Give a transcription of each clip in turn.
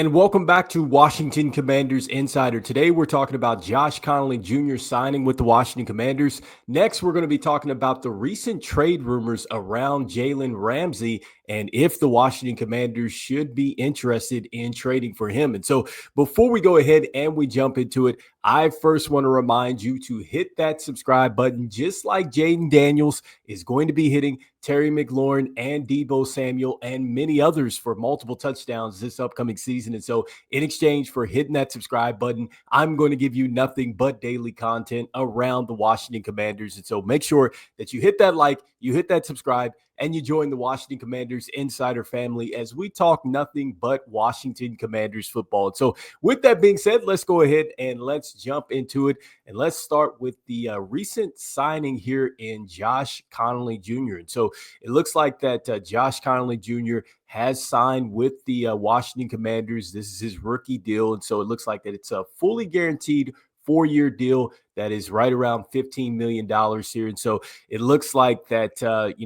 And welcome back to Washington Commanders Insider. Today we're talking about Josh Conerly Jr. signing with the Washington Commanders. Next, we're going to be talking about the recent trade rumors around Jalen Ramsey and if the Washington Commanders should be interested in trading for him. And so before we go ahead and we jump into it, I first want to remind you to hit that subscribe button, just like Jayden Daniels is going to be hitting Terry McLaurin and Deebo Samuel and many others for multiple touchdowns this upcoming season. And so in exchange for hitting that subscribe button, I'm going to give you nothing but daily content around the Washington Commanders. And so make sure that you hit that like, you hit that subscribe, and you join the Washington Commanders Insider family as we talk nothing but Washington Commanders football. And so with that being said, let's go ahead and let's jump into it. And let's start with the recent signing here in Josh Conerly Jr. And so it looks like that Josh Conerly Jr. has signed with the Washington Commanders. This is his rookie deal. And so it looks like that it's a fully guaranteed 4-year deal that is right around $15 million here. And so it looks like that,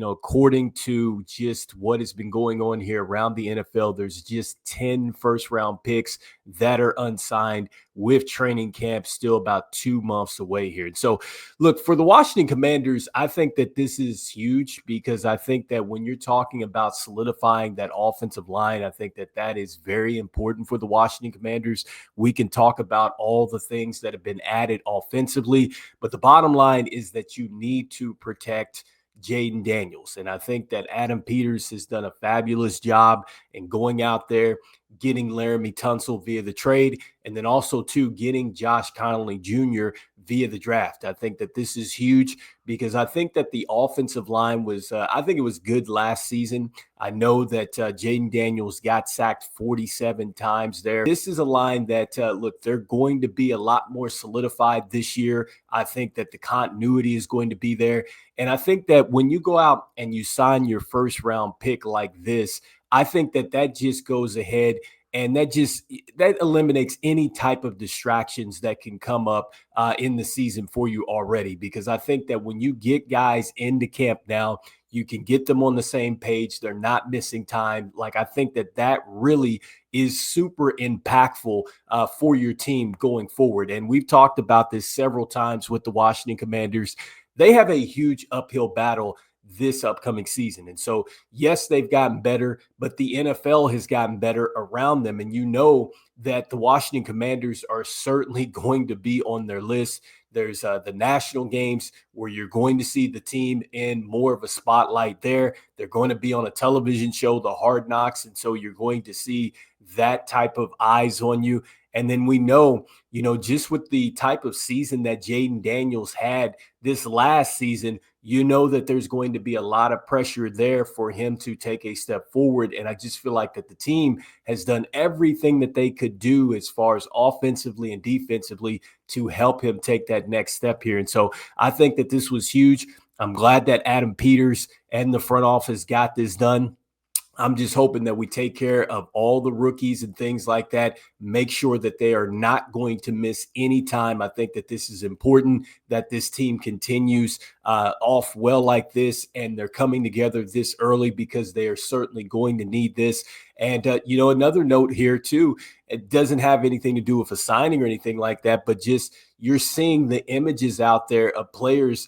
according to just what has been going on here around the NFL, there's just 10 first-round picks that are unsigned with training camp still about 2 months away here. And so, look, for the Washington Commanders, I think that this is huge because I think that when you're talking about solidifying that offensive line, I think that that is very important for the Washington Commanders. We can talk about all the things that have been added offensively, but the bottom line is that you need to protect Jayden Daniels. And I think that Adam Peters has done a fabulous job in going out there, getting Laramie Tunsil via the trade, and then also, too, getting Josh Conerly Jr. via the draft. I think that this is huge because I think that the offensive line was, I think it was good last season. I know that Jayden Daniels got sacked 47 times there. This is a line that, look, they're going to be a lot more solidified this year. I think that the continuity is going to be there. And I think that when you go out and you sign your first round pick like this, I think that that just goes ahead and that eliminates any type of distractions that can come up in the season for you already. Because I think that when you get guys into camp now, you can get them on the same page. They're not missing time. Like, I think that that really is super impactful for your team going forward. And we've talked about this several times with the Washington Commanders. They have a huge uphill battle this upcoming season. And so, yes, they've gotten better, but the NFL has gotten better around them. And you know that the Washington Commanders are certainly going to be on their list. There's the national games where you're going to see the team in more of a spotlight there. They're going to be on a television show, the Hard Knocks. And so you're going to see that type of eyes on you. And then we know, just with the type of season that Jayden Daniels had this last season, you know that there's going to be a lot of pressure there for him to take a step forward. And I just feel like that the team has done everything that they could do as far as offensively and defensively to help him take that next step here. And so I think that this was huge. I'm glad that Adam Peters and the front office got this done. I'm just hoping that we take care of all the rookies and things like that, make sure that they are not going to miss any time. I think that this is important, that this team continues off well like this, and they're coming together this early because they are certainly going to need this. And, another note here, too, it doesn't have anything to do with a signing or anything like that, but just you're seeing the images out there of players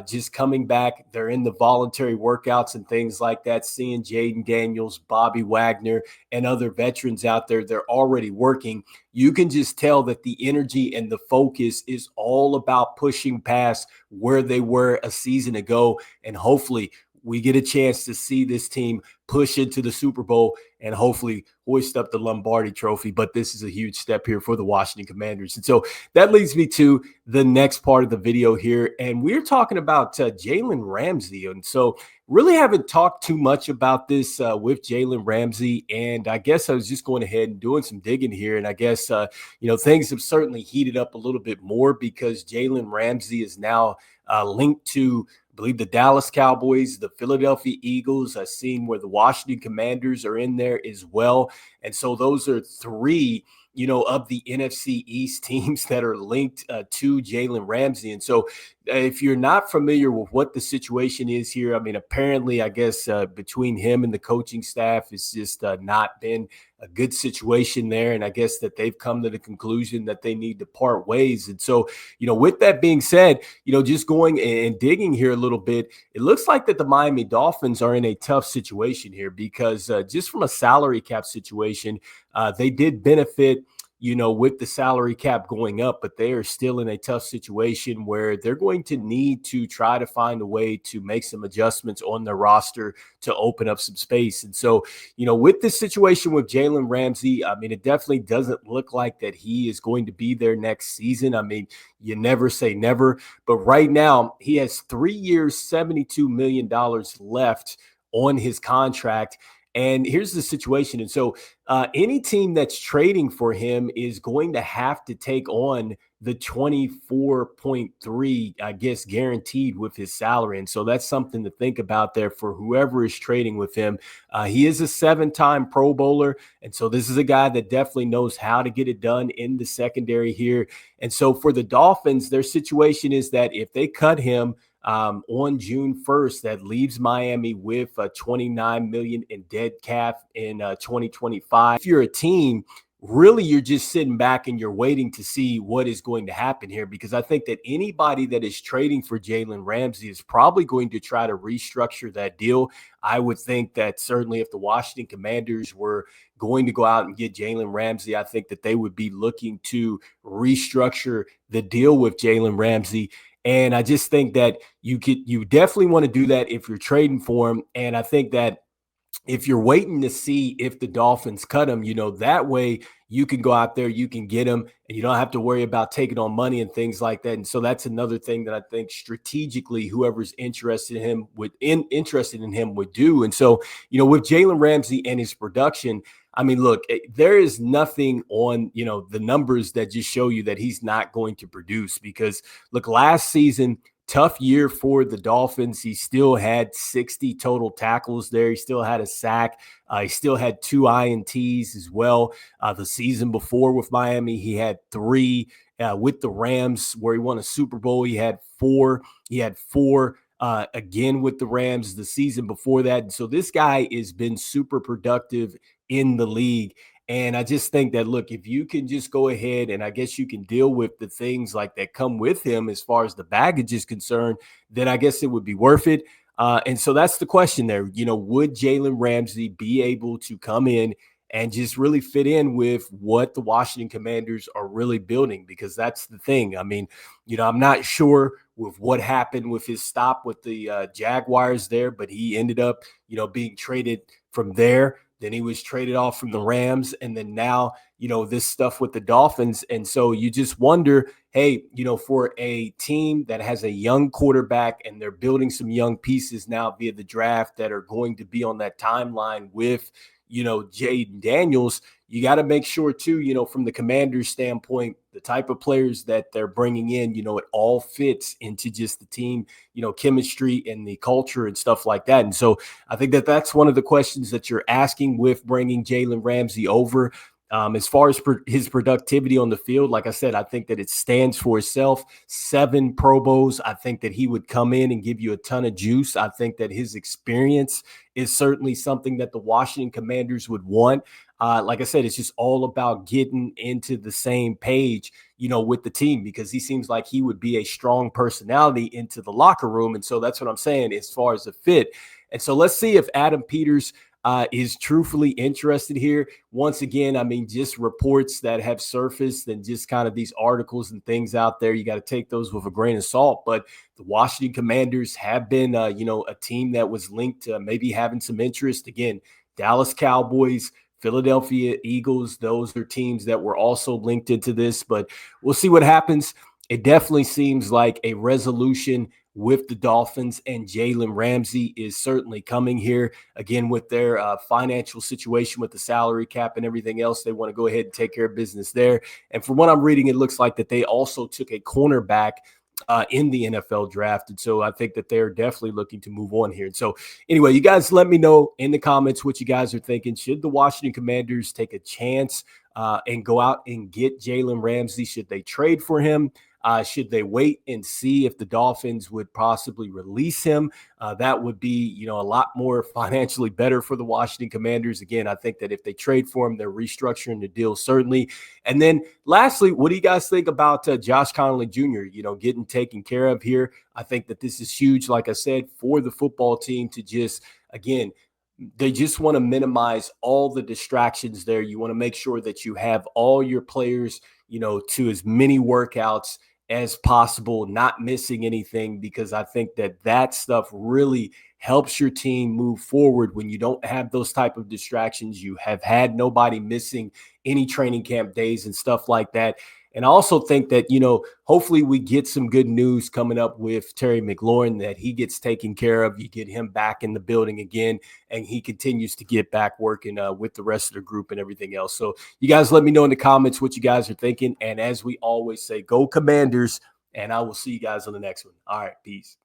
just coming back. They're in the voluntary workouts and things like that, seeing Jayden Daniels, Bobby Wagner, and other veterans out there. They're already working. You can just tell that the energy and the focus is all about pushing past where they were a season ago. And hopefully we get a chance to see this team push into the Super Bowl and hopefully hoist up the Lombardi Trophy. But this is a huge step here for the Washington Commanders. And so that leads me to the next part of the video here. And we're talking about Jalen Ramsey. And so really haven't talked too much about this with Jalen Ramsey. And I guess I was just going ahead and doing some digging here. And I guess, things have certainly heated up a little bit more because Jalen Ramsey is now linked to, I believe, the Dallas Cowboys, the Philadelphia Eagles. I've seen where the Washington Commanders are in there as well. And so those are three, of the NFC East teams that are linked to Jalen Ramsey. And so if you're not familiar with what the situation is here, I mean, apparently, I guess between him and the coaching staff, it's just not been a good situation there. And I guess that they've come to the conclusion that they need to part ways. And so, with that being said, just going and digging here a little bit, it looks like that the Miami Dolphins are in a tough situation here because just from a salary cap situation, they did benefit with the salary cap going up, but they are still in a tough situation where they're going to need to try to find a way to make some adjustments on their roster to open up some space. And so, with this situation with Jalen Ramsey, I mean, it definitely doesn't look like that he is going to be there next season. I mean, you never say never, but right now he has 3 years, $72 million left on his contract. And here's the situation. And so any team that's trading for him is going to have to take on the 24.3, I guess, guaranteed with his salary. And so that's something to think about there for whoever is trading with him. He is a 7-time Pro Bowler. And so this is a guy that definitely knows how to get it done in the secondary here. And so for the Dolphins, their situation is that if they cut him on June 1st, that leaves Miami with $29 million in dead cap in 2025. If you're a team, really you're just sitting back and you're waiting to see what is going to happen here, because I think that anybody that is trading for Jalen Ramsey is probably going to try to restructure that deal. I would think that certainly if the Washington Commanders were going to go out and get Jalen Ramsey, I think that they would be looking to restructure the deal with Jalen Ramsey. And I just think that you definitely want to do that if you're trading for him. And I think that if you're waiting to see if the Dolphins cut him, that way you can go out there, you can get him, and you don't have to worry about taking on money and things like that. And so that's another thing that I think strategically whoever's interested in him would do. And so, with Jalen Ramsey and his production, I mean, look, there is nothing on, the numbers that just show you that he's not going to produce, because look, last season, tough year for the Dolphins. He still had 60 total tackles there. He still had a sack. He still had 2 INTs as well. The season before with Miami, he had 3. With the Rams, where he won a Super Bowl, he had 4. He had 4 again with the Rams the season before that. And so this guy has been super productive in the league. And I just think that, look, if you can just go ahead and I guess you can deal with the things like that come with him as far as the baggage is concerned, then I guess it would be worth it. And so that's the question there. Would Jalen Ramsey be able to come in and just really fit in with what the Washington Commanders are really building? Because that's the thing. I mean, I'm not sure with what happened with his stop with the Jaguars there, but he ended up, being traded from there. Then he was traded off from the Rams. And then now, this stuff with the Dolphins. And so you just wonder, hey, for a team that has a young quarterback and they're building some young pieces now via the draft that are going to be on that timeline with, Jayden Daniels, you got to make sure too, from the Commanders standpoint, the type of players that they're bringing in, it all fits into just the team, chemistry and the culture and stuff like that. And so I think that that's one of the questions that you're asking with bringing Jalen Ramsey over. As far as his productivity on the field, like I said, I think that it stands for itself. 7 Pro Bowls. I think that he would come in and give you a ton of juice. I think that his experience is certainly something that the Washington Commanders would want. Like I said, it's just all about getting into the same page, with the team, because he seems like he would be a strong personality into the locker room. And so that's what I'm saying as far as the fit. And so let's see if Adam Peters is truthfully interested here. Once again, I mean, just reports that have surfaced and just kind of these articles and things out there, you got to take those with a grain of salt. But the Washington Commanders have been, a team that was linked to maybe having some interest. Again, Dallas Cowboys, Philadelphia Eagles, those are teams that were also linked into this, but we'll see what happens. It definitely seems like a resolution with the Dolphins and Jalen Ramsey is certainly coming here. Again, with their financial situation with the salary cap and everything else, they want to go ahead and take care of business there. And from what I'm reading, it looks like that they also took a cornerback in the NFL draft. And so I think that they're definitely looking to move on here. And so anyway, you guys let me know in the comments what you guys are thinking. Should the Washington Commanders take a chance and go out and get Jalen Ramsey? Should they trade for him? Should they wait and see if the Dolphins would possibly release him? That would be, a lot more financially better for the Washington Commanders. Again, I think that if they trade for him, they're restructuring the deal, certainly. And then lastly, what do you guys think about Josh Conerly Jr., getting taken care of here? I think that this is huge, like I said, for the football team to just, again, they just want to minimize all the distractions there. You want to make sure that you have all your players, to as many workouts as possible, not missing anything, because I think that that stuff really helps your team move forward when you don't have those type of distractions. You have had nobody missing any training camp days and stuff like that. And I also think that, hopefully we get some good news coming up with Terry McLaurin, that he gets taken care of. You get him back in the building again, and he continues to get back working with the rest of the group and everything else. So you guys let me know in the comments what you guys are thinking. And as we always say, go Commanders, and I will see you guys on the next one. All right, peace.